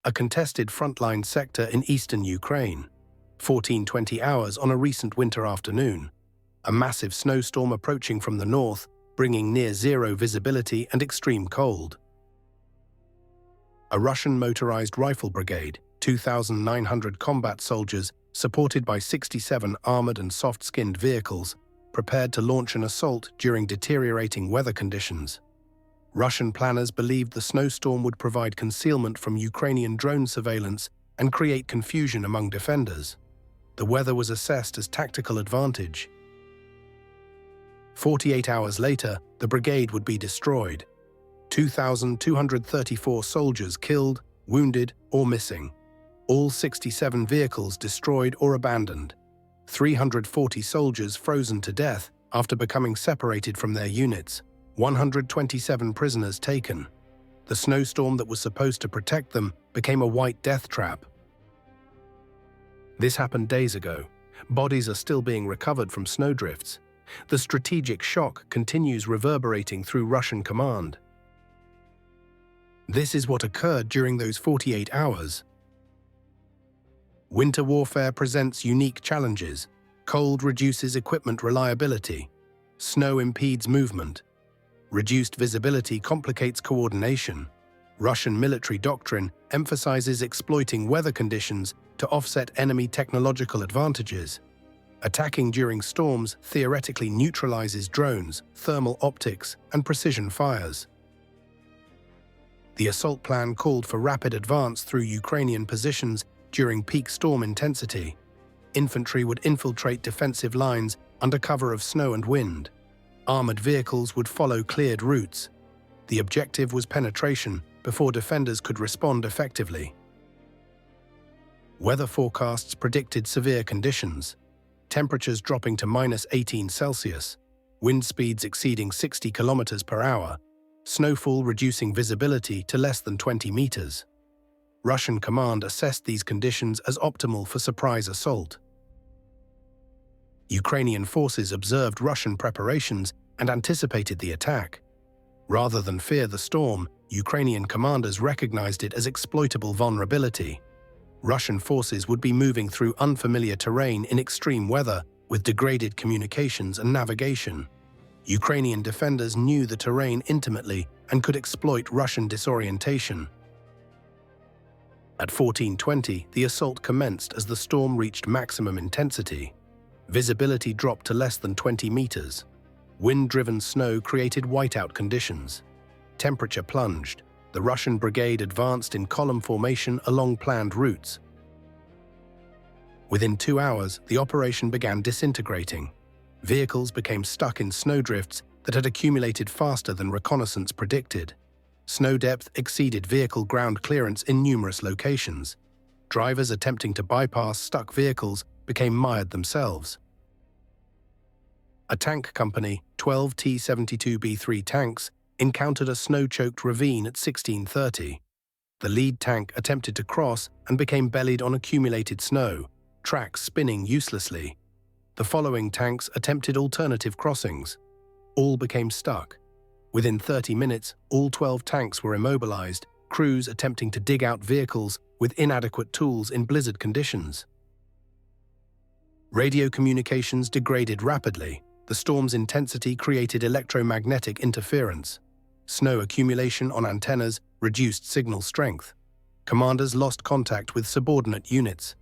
a contested frontline sector in eastern Ukraine. 14-20 hours on a recent winter afternoon. A massive snowstorm approaching from the north, bringing near-zero visibility and extreme cold. A Russian motorized rifle brigade, 2,900 combat soldiers, supported by 67 armored and soft-skinned vehicles, prepared to launch an assault during deteriorating weather conditions. Russian planners believed the snowstorm would provide concealment from Ukrainian drone surveillance and create confusion among defenders. The weather was assessed as tactical advantage. 48 hours later, the brigade would be destroyed. 2,234 soldiers killed, wounded, or missing. All 67 vehicles destroyed or abandoned. 340 soldiers frozen to death after becoming separated from their units. 127 prisoners taken. The snowstorm that was supposed to protect them became a white death trap. This happened days ago. Bodies are still being recovered from snowdrifts. The strategic shock continues reverberating through Russian command. This is what occurred during those 48 hours. Winter warfare presents unique challenges. Cold reduces equipment reliability. Snow impedes movement. Reduced visibility complicates coordination. Russian military doctrine emphasizes exploiting weather conditions to offset enemy technological advantages. Attacking during storms theoretically neutralizes drones, thermal optics, and precision fires. The assault plan called for rapid advance through Ukrainian positions during peak storm intensity. Infantry would infiltrate defensive lines under cover of snow and wind. Armored vehicles would follow cleared routes. The objective was penetration before defenders could respond effectively. Weather forecasts predicted severe conditions. Temperatures dropping to -18°C, wind speeds exceeding 60 km/h, snowfall reducing visibility to less than 20 meters. Russian command assessed these conditions as optimal for surprise assault. Ukrainian forces observed Russian preparations and anticipated the attack. Rather than fear the storm, Ukrainian commanders recognized it as exploitable vulnerability. Russian forces would be moving through unfamiliar terrain in extreme weather with degraded communications and navigation. Ukrainian defenders knew the terrain intimately and could exploit Russian disorientation. At 14:20, the assault commenced as the storm reached maximum intensity. Visibility dropped to less than 20 meters. Wind-driven snow created whiteout conditions. Temperature plunged. The Russian brigade advanced in column formation along planned routes. Within 2 hours, the operation began disintegrating. Vehicles became stuck in snowdrifts that had accumulated faster than reconnaissance predicted. Snow depth exceeded vehicle ground clearance in numerous locations. Drivers attempting to bypass stuck vehicles became mired themselves. A tank company, 12 T-72B3 tanks, encountered a snow-choked ravine at 16:30. The lead tank attempted to cross and became bellied on accumulated snow, tracks spinning uselessly. The following tanks attempted alternative crossings. All became stuck. Within 30 minutes, all 12 tanks were immobilized, crews attempting to dig out vehicles with inadequate tools in blizzard conditions. Radio communications degraded rapidly. The storm's intensity created electromagnetic interference. Snow accumulation on antennas reduced signal strength. Commanders lost contact with subordinate units.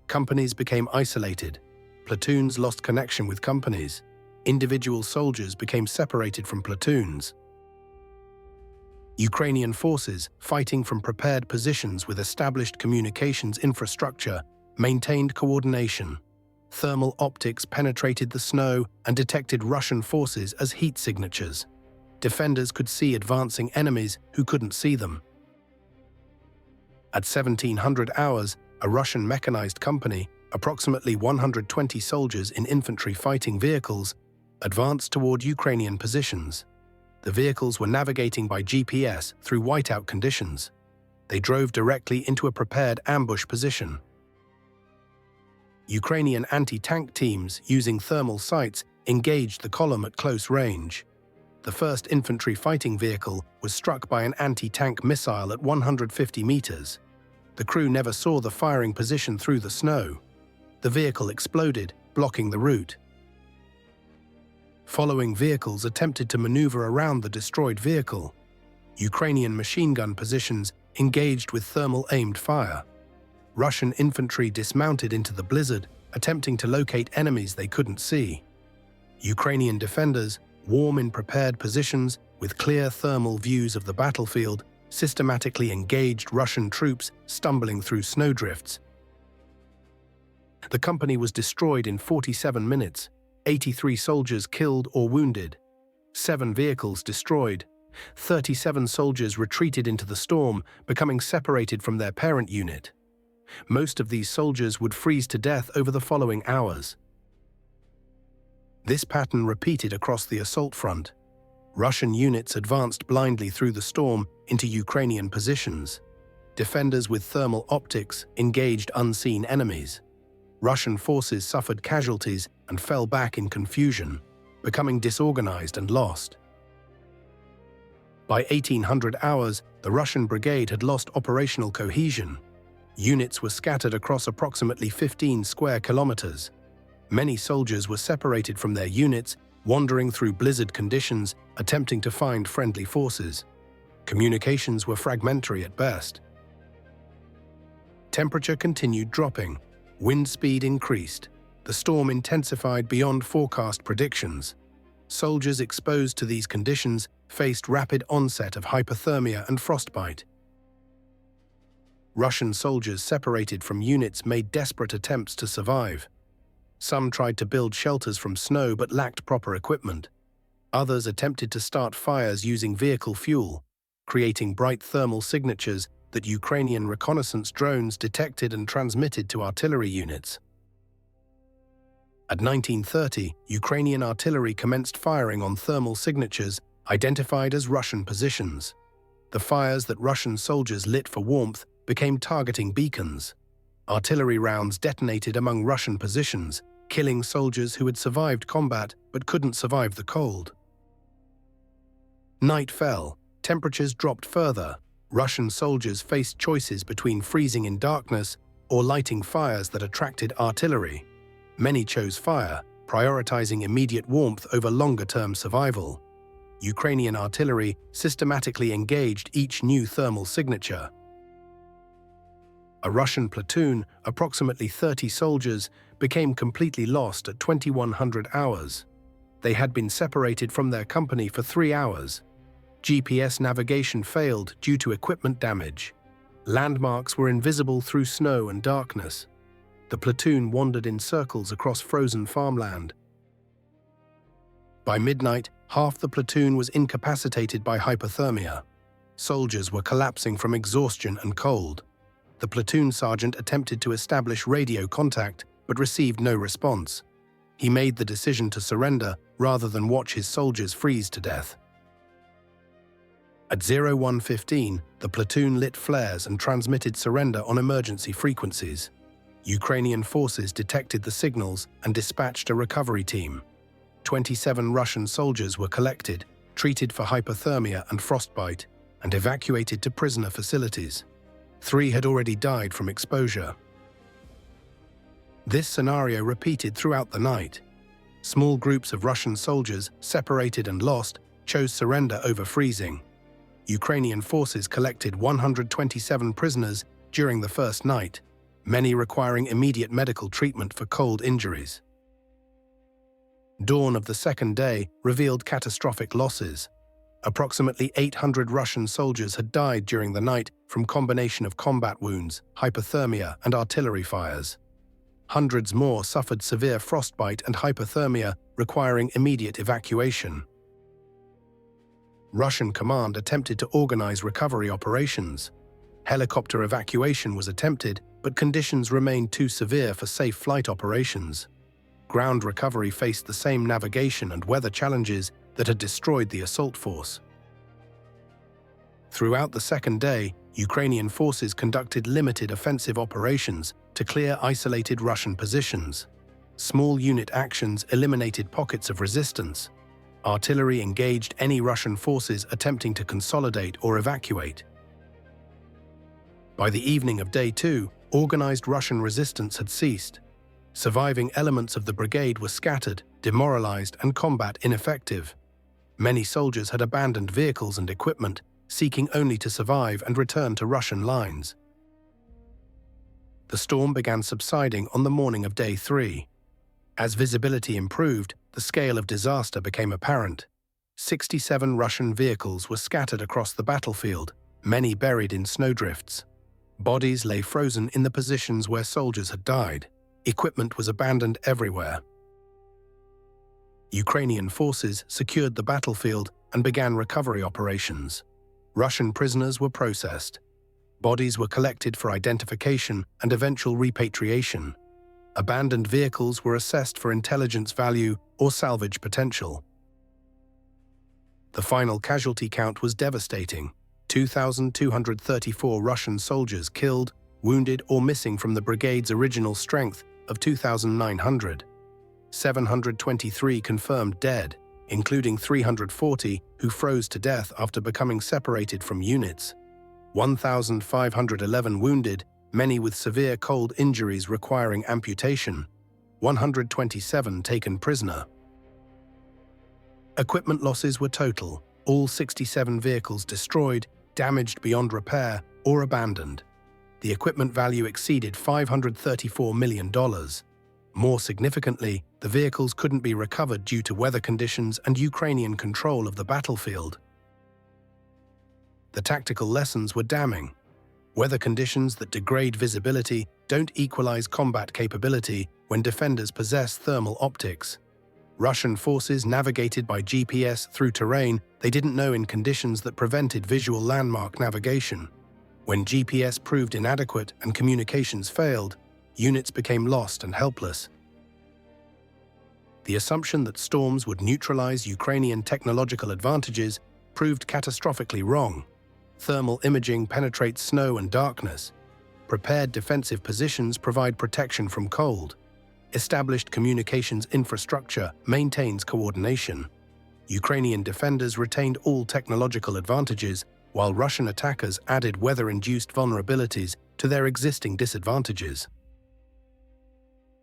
Companies became isolated. Platoons lost connection with companies. Individual soldiers became separated from platoons. Ukrainian forces, fighting from prepared positions with established communications infrastructure, maintained coordination. Thermal optics penetrated the snow and detected Russian forces as heat signatures. Defenders could see advancing enemies who couldn't see them. At 1700 hours, a Russian mechanized company, approximately 120 soldiers in infantry fighting vehicles, advanced toward Ukrainian positions. The vehicles were navigating by GPS through whiteout conditions. They drove directly into a prepared ambush position. Ukrainian anti-tank teams using thermal sights engaged the column at close range. The first infantry fighting vehicle was struck by an anti-tank missile at 150 meters. The crew never saw the firing position through the snow. The vehicle exploded, blocking the route. Following vehicles attempted to maneuver around the destroyed vehicle. Ukrainian machine gun positions engaged with thermal-aimed fire. Russian infantry dismounted into the blizzard, attempting to locate enemies they couldn't see. Ukrainian defenders, warm in prepared positions with clear thermal views of the battlefield, systematically engaged Russian troops stumbling through snowdrifts. The company was destroyed in 47 minutes, 83 soldiers killed or wounded, 7 vehicles destroyed, 37 soldiers retreated into the storm, becoming separated from their parent unit. Most of these soldiers would freeze to death over the following hours. This pattern repeated across the assault front. Russian units advanced blindly through the storm into Ukrainian positions. Defenders with thermal optics engaged unseen enemies. Russian forces suffered casualties and fell back in confusion, becoming disorganized and lost. By 1800 hours, the Russian brigade had lost operational cohesion. Units were scattered across approximately 15 square kilometers. Many soldiers were separated from their units, wandering through blizzard conditions, attempting to find friendly forces. Communications were fragmentary at best. Temperature continued dropping. Wind speed increased. The storm intensified beyond forecast predictions. Soldiers exposed to these conditions faced rapid onset of hypothermia and frostbite. Russian soldiers separated from units made desperate attempts to survive. Some tried to build shelters from snow but lacked proper equipment. Others attempted to start fires using vehicle fuel, creating bright thermal signatures that Ukrainian reconnaissance drones detected and transmitted to artillery units. At 1930, Ukrainian artillery commenced firing on thermal signatures identified as Russian positions. The fires that Russian soldiers lit for warmth became targeting beacons. Artillery rounds detonated among Russian positions, killing soldiers who had survived combat but couldn't survive the cold. Night fell, temperatures dropped further. Russian soldiers faced choices between freezing in darkness or lighting fires that attracted artillery. Many chose fire, prioritizing immediate warmth over longer-term survival. Ukrainian artillery systematically engaged each new thermal signature. A Russian platoon, approximately 30 soldiers, became completely lost at 2100 hours. They had been separated from their company for 3 hours. GPS navigation failed due to equipment damage. Landmarks were invisible through snow and darkness. The platoon wandered in circles across frozen farmland. By midnight, half the platoon was incapacitated by hypothermia. Soldiers were collapsing from exhaustion and cold. The platoon sergeant attempted to establish radio contact, but received no response. He made the decision to surrender rather than watch his soldiers freeze to death. At 01:15, the platoon lit flares and transmitted surrender on emergency frequencies. Ukrainian forces detected the signals and dispatched a recovery team. 27 Russian soldiers were collected, treated for hypothermia and frostbite, and evacuated to prisoner facilities. 3 had already died from exposure. This scenario repeated throughout the night. Small groups of Russian soldiers, separated and lost, chose surrender over freezing. Ukrainian forces collected 127 prisoners during the first night, many requiring immediate medical treatment for cold injuries. Dawn of the second day revealed catastrophic losses. Approximately 800 Russian soldiers had died during the night from combination of combat wounds, hypothermia, and artillery fires. Hundreds more suffered severe frostbite and hypothermia, requiring immediate evacuation. Russian command attempted to organize recovery operations. Helicopter evacuation was attempted, but conditions remained too severe for safe flight operations. Ground recovery faced the same navigation and weather challenges that had destroyed the assault force. Throughout the second day, Ukrainian forces conducted limited offensive operations to clear isolated Russian positions. Small unit actions eliminated pockets of resistance. Artillery engaged any Russian forces attempting to consolidate or evacuate. By the evening of Day 2, organized Russian resistance had ceased. Surviving elements of the brigade were scattered, demoralized, and combat ineffective. Many soldiers had abandoned vehicles and equipment, seeking only to survive and return to Russian lines. The storm began subsiding on the morning of Day 3. As visibility improved, the scale of disaster became apparent. 67 Russian vehicles were scattered across the battlefield, many buried in snowdrifts. Bodies lay frozen in the positions where soldiers had died. Equipment was abandoned everywhere. Ukrainian forces secured the battlefield and began recovery operations. Russian prisoners were processed. Bodies were collected for identification and eventual repatriation. Abandoned vehicles were assessed for intelligence value or salvage potential. The final casualty count was devastating: 2,234 Russian soldiers killed, wounded, or missing from the brigade's original strength of 2,900. 723 confirmed dead, including 340 who froze to death after becoming separated from units. 1,511 wounded, many with severe cold injuries requiring amputation. 127 taken prisoner. Equipment losses were total: all 67 vehicles destroyed, damaged beyond repair, or abandoned. The equipment value exceeded $534 million. More significantly, the vehicles couldn't be recovered due to weather conditions and Ukrainian control of the battlefield. The tactical lessons were damning. Weather conditions that degrade visibility don't equalize combat capability when defenders possess thermal optics. Russian forces navigated by GPS through terrain they didn't know in conditions that prevented visual landmark navigation. When GPS proved inadequate and communications failed, units became lost and helpless. The assumption that storms would neutralize Ukrainian technological advantages proved catastrophically wrong. Thermal imaging penetrates snow and darkness. Prepared defensive positions provide protection from cold. Established communications infrastructure maintains coordination. Ukrainian defenders retained all technological advantages, while Russian attackers added weather-induced vulnerabilities to their existing disadvantages.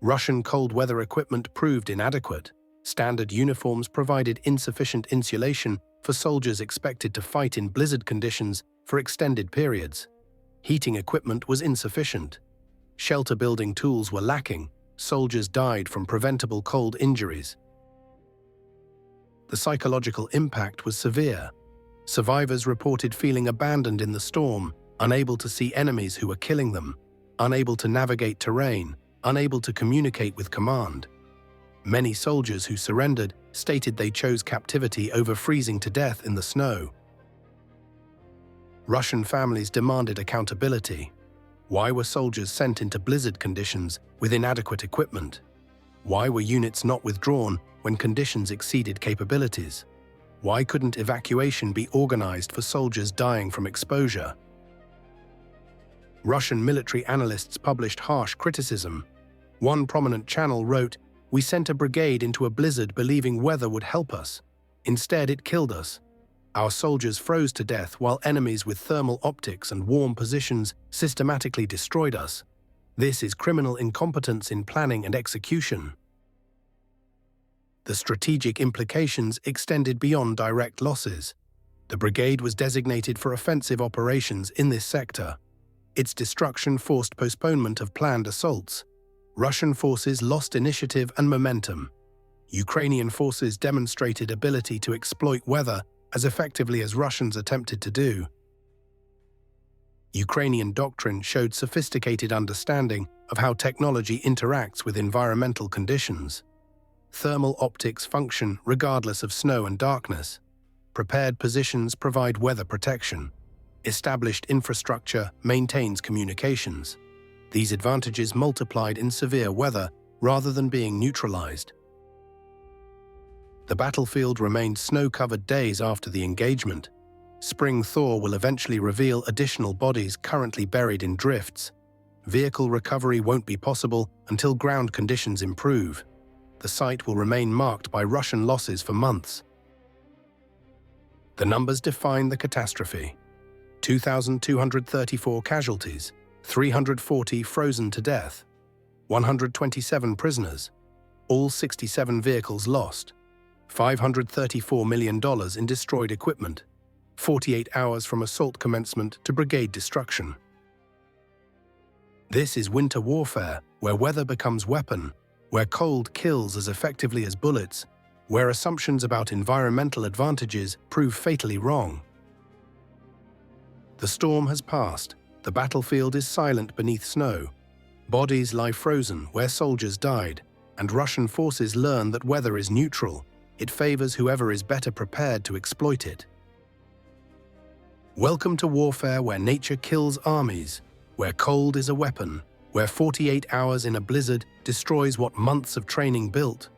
Russian cold weather equipment proved inadequate. Standard uniforms provided insufficient insulation for soldiers expected to fight in blizzard conditions for extended periods. Heating equipment was insufficient. Shelter-building tools were lacking. Soldiers died from preventable cold injuries. The psychological impact was severe. Survivors reported feeling abandoned in the storm, unable to see enemies who were killing them, unable to navigate terrain, unable to communicate with command. Many soldiers who surrendered stated they chose captivity over freezing to death in the snow. Russian families demanded accountability. Why were soldiers sent into blizzard conditions with inadequate equipment? Why were units not withdrawn when conditions exceeded capabilities? Why couldn't evacuation be organized for soldiers dying from exposure? Russian military analysts published harsh criticism. One prominent channel wrote, "We sent a brigade into a blizzard believing weather would help us. Instead, it killed us. Our soldiers froze to death while enemies with thermal optics and warm positions systematically destroyed us. This is criminal incompetence in planning and execution." The strategic implications extended beyond direct losses. The brigade was designated for offensive operations in this sector. Its destruction forced postponement of planned assaults. Russian forces lost initiative and momentum. Ukrainian forces demonstrated ability to exploit weather as effectively as Russians attempted to do. Ukrainian doctrine showed sophisticated understanding of how technology interacts with environmental conditions. Thermal optics function regardless of snow and darkness. Prepared positions provide weather protection. Established infrastructure maintains communications. These advantages multiplied in severe weather rather than being neutralized. The battlefield remained snow-covered days after the engagement. Spring thaw will eventually reveal additional bodies currently buried in drifts. Vehicle recovery won't be possible until ground conditions improve. The site will remain marked by Russian losses for months. The numbers define the catastrophe. 2,234 casualties, 340 frozen to death, 127 prisoners, all 67 vehicles lost, $534 million in destroyed equipment, 48 hours from assault commencement to brigade destruction. This is winter warfare, where weather becomes weapon, where cold kills as effectively as bullets, where assumptions about environmental advantages prove fatally wrong. The storm has passed, the battlefield is silent beneath snow, bodies lie frozen where soldiers died, and Russian forces learn that weather is neutral, it favors whoever is better prepared to exploit it. Welcome to warfare where nature kills armies, where cold is a weapon, where 48 hours in a blizzard destroys what months of training built.